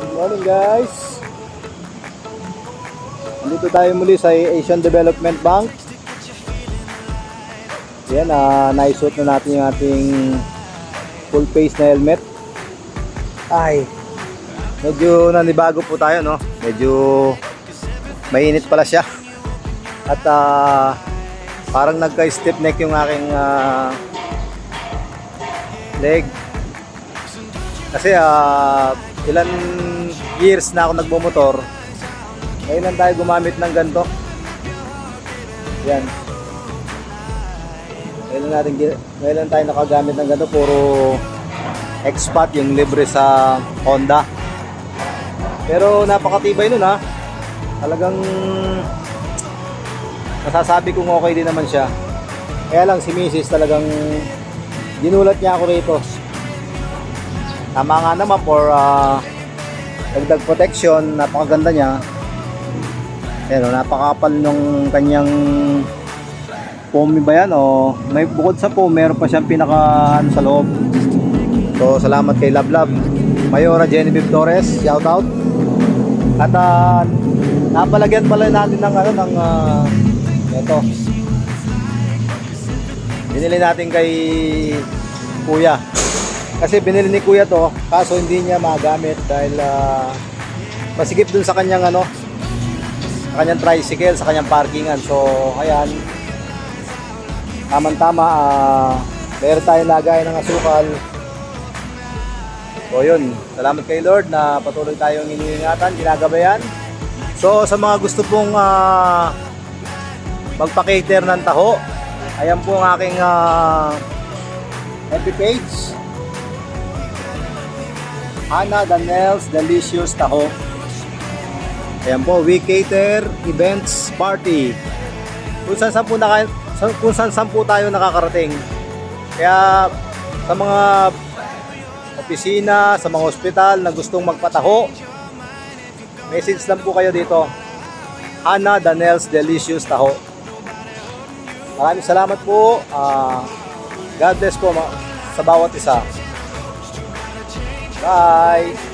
Good morning guys. Nandito tayo muli sa Asian Development Bank. Yan, naisuot na natin yung ating full face na helmet. Ay, medyo nanibago po tayo, no? Medyo mainit pala siya. At parang nagka-stiff neck yung aking leg. Kasi ilan years na ako nagmumotor. Ngayon lang tayo gumamit ng ganito. Yan. Ngayon lang tayo nakagamit ng ganito. Puro expat yung libre sa Honda. Pero napakatibay nun ha. Talagang masasabi kong okay din naman siya. Kaya lang si Mrs. talagang ginulat niya ako rito. Tama nga naman for dagdag protection. Napakaganda niya. Pero napakapal nung kanyang foam ba yan o may bukod sa foam meron pa siyang pinaka sa loob. So salamat kay Love Mayora Genevieve Torres, shout out. At napalagyan pala natin ng ito. Binili natin kay Kuya. Kasi binili ni Kuya to, kaso hindi niya magamit dahil masikip dun sa kanyang sa kanyang tricycle, sa kanyang parkingan. So ayan, tamang-tama, meron tayong lagay ng asukal. So yun, salamat kay Lord na patuloy tayong iniingatan, ginagabayan. So sa mga gusto pong magpa-cater ng taho, ayan po ang aking FB page, Hannah Daniel's Delicious Taho. Ayan po, we cater events, party. Kung saan po tayo nakakarating. Kaya sa mga opisina, sa mga ospital na gustong magpataho, message lang po kayo dito. Hannah Daniel's Delicious Taho. Maraming salamat po. God bless po sa bawat isa. Bye!